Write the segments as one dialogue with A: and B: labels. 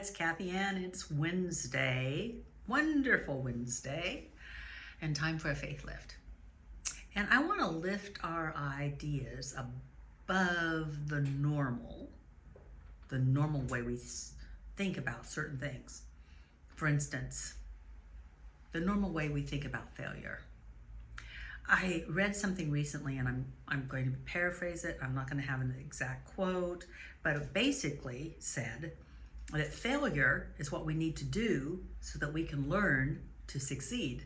A: it's Kathianne. It's Wednesday, wonderful Wednesday, and time for a faith lift. And I want to lift our ideas above the normal way we think about certain things. For instance, the normal way we think about failure. I read something recently, and I'm going to paraphrase it. I'm not going to have an exact quote, but it basically said that failure is what we need to do so that we can learn to succeed.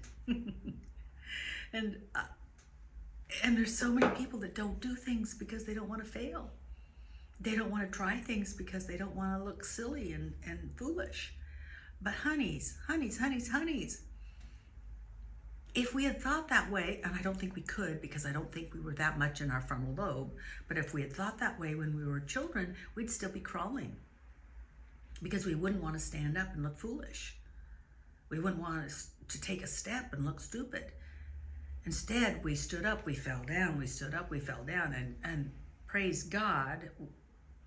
A: and there's so many people that don't do things because they don't want to fail. They don't want to try things because they don't want to look silly and foolish. But honeys, if we had thought that way, and I don't think we could because I don't think we were that much in our frontal lobe, but if we had thought that way when we were children, we'd still be crawling because we wouldn't want to stand up and look foolish. We wouldn't want to take a step and look stupid. Instead, we stood up, we fell down, we stood up, we fell down, and praise God,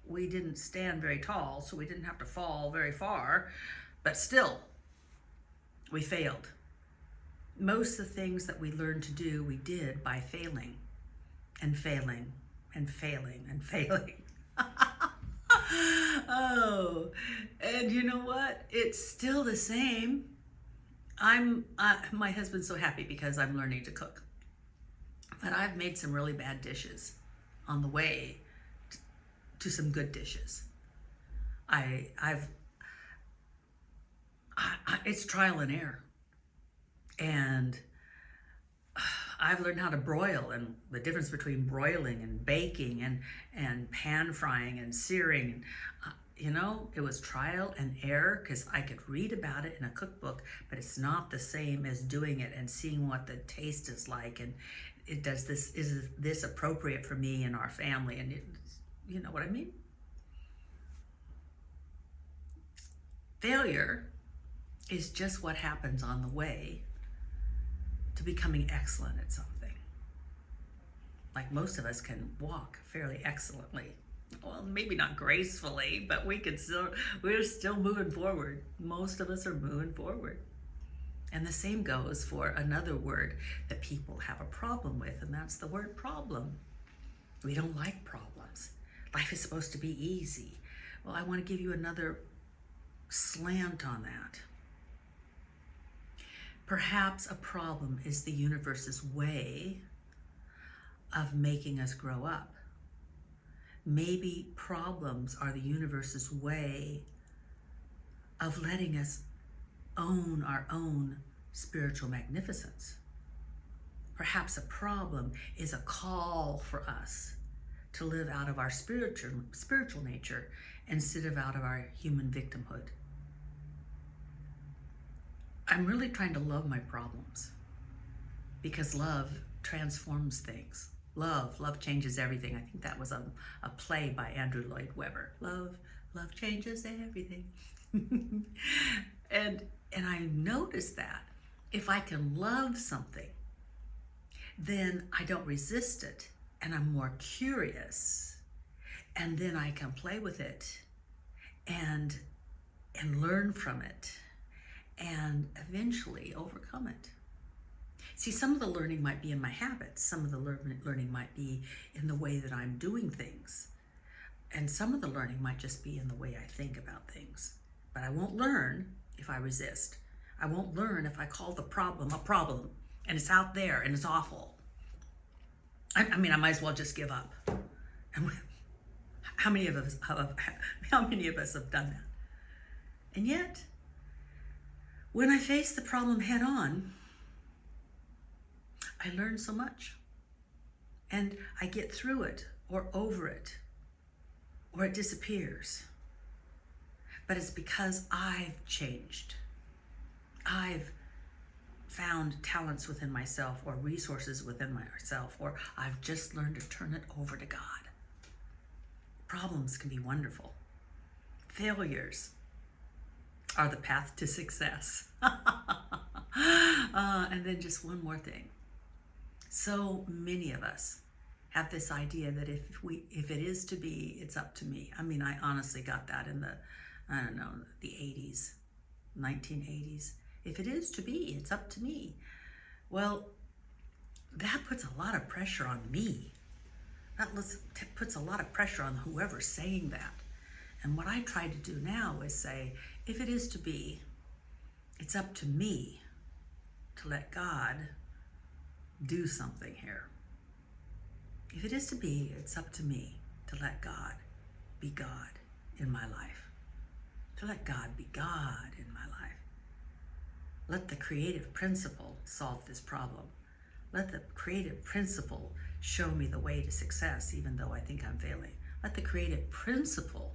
A: we didn't stand very tall, so we didn't have to fall very far, but still, we failed. Most of the things that we learned to do, we did by failing and failing and failing and failing. Oh, and you know what? It's still the same. My husband's so happy because I'm learning to cook. But I've made some really bad dishes on the way to some good dishes. It's trial and error. And I've learned how to broil, and the difference between broiling and baking and pan frying and searing. It was trial and error because I could read about it in a cookbook, but it's not the same as doing it and seeing what the taste is like. And is this appropriate for me and our family? And you know what I mean? Failure is just what happens on the way to becoming excellent at something. Like most of us can walk fairly excellently. Well, maybe not gracefully, but we're still moving forward. Most of us are moving forward. And the same goes for another word that people have a problem with, and that's the word problem. We don't like problems. Life is supposed to be easy. Well, I want to give you another slant on that. Perhaps a problem is the universe's way of making us grow up. Maybe problems are the universe's way of letting us own our own spiritual magnificence. Perhaps a problem is a call for us to live out of our spiritual nature instead of out of our human victimhood. I'm really trying to love my problems because love transforms things. Love changes everything. I think that was a play by Andrew Lloyd Webber. Love changes everything. and I noticed that if I can love something, then I don't resist it, and I'm more curious, and then I can play with it and learn from it and eventually overcome it. See, some of the learning might be in my habits. Some of the learning might be in the way that I'm doing things. And some of the learning might just be in the way I think about things. But I won't learn if I resist. I won't learn if I call the problem a problem and it's out there and it's awful. I mean, I might as well just give up. And how many of us have done that? And yet, when I face the problem head on, I learn so much. And I get through it or over it, or it disappears. But it's because I've changed. I've found talents within myself or resources within myself, or I've just learned to turn it over to God. Problems can be wonderful. Failures are the path to success. And then just one more thing. So many of us have this idea that if it is to be, it's up to me. I mean, I honestly got that in the I don't know, the 80s, 1980s. If it is to be, it's up to me. Well, that puts a lot of pressure on me. That puts a lot of pressure on whoever's saying that. And what I try to do now is say, if it is to be, it's up to me to let God do something here. If it is to be, it's up to me to let God be God in my life. To let God be God in my life. Let the creative principle solve this problem. Let the creative principle show me the way to success, even though I think I'm failing. Let the creative principle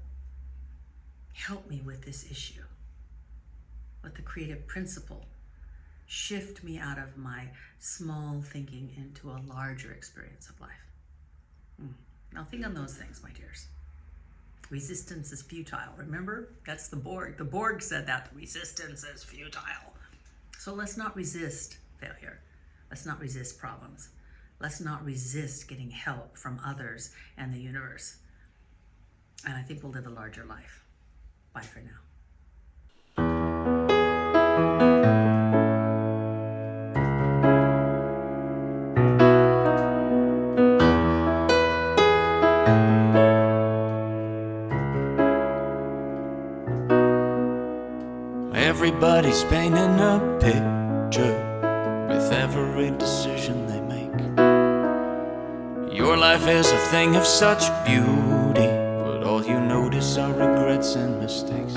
A: help me with this issue. Let the creative principle shift me out of my small thinking into a larger experience of life. Now think on those things, my dears. Resistance is futile. Remember? That's the Borg. The Borg said that. Resistance is futile. So let's not resist failure. Let's not resist problems. Let's not resist getting help from others and the universe. And I think we'll live a larger life. Bye for now.
B: Everybody's painting a picture with every decision they make. Your life is a thing of such beauty, but all you notice are regrets and mistakes.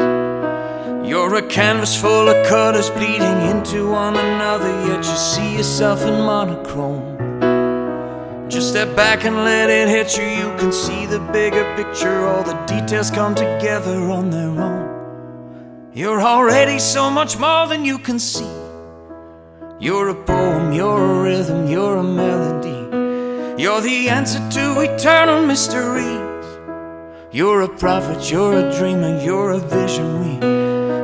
B: You're a canvas full of colors bleeding into one another, yet you see yourself in monochrome. Just step back and let it hit you. You can see the bigger picture. All the details come together on their own. You're already so much more than you can see. You're a poem, you're a rhythm, you're a melody. You're the answer to eternal mysteries. You're a prophet, you're a dreamer, you're a visionary.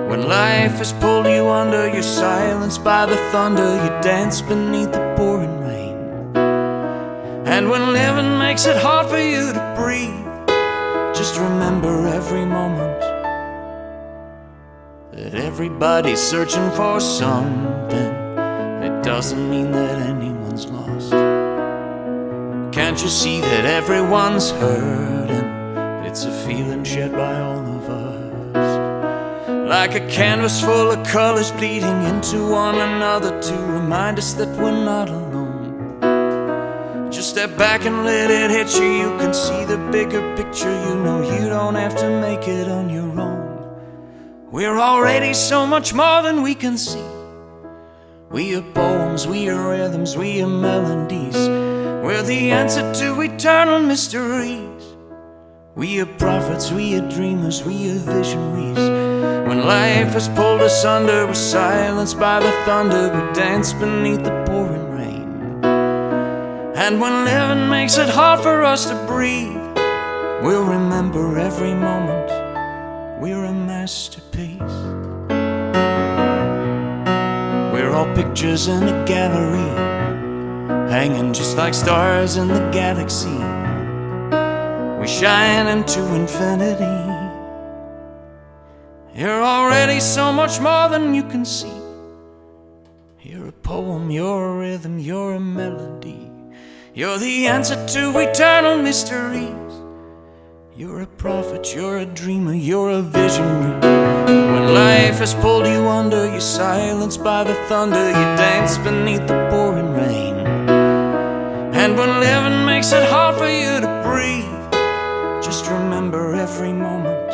B: When life has pulled you under, you're silenced by the thunder. You dance beneath the pouring rain. And when living makes it hard for you to breathe, just remember every moment that everybody's searching for something. It doesn't mean that anyone's lost. Can't you see that everyone's hurting? It's a feeling shared by all of us. Like a canvas full of colors bleeding into one another to remind us that we're not alone. Just step back and let it hit you. You can see the bigger picture. You know you don't have to make it on your own. We're already so much more than we can see. We are poems, we are rhythms, we are melodies. We're the answer to eternal mysteries. We are prophets, we are dreamers, we are visionaries. When life has pulled us under, we're silenced by the thunder. We dance beneath the pouring rain. And when living makes it hard for us to breathe, we'll remember every moment we're a masterpiece. We're all pictures in a gallery, hanging just like stars in the galaxy. We shine into infinity. You're already so much more than you can see. You're a poem, you're a rhythm, you're a melody. You're the answer to eternal mysteries. You're a prophet, you're a dreamer, you're a visionary. When life has pulled you under, you're silenced by the thunder. You dance beneath the pouring rain. And when living makes it hard for you to breathe, just remember every moment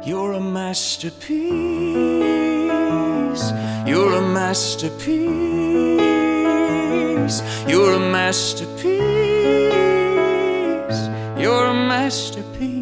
B: you're a masterpiece. You're a masterpiece. You're a masterpiece. You're a masterpiece.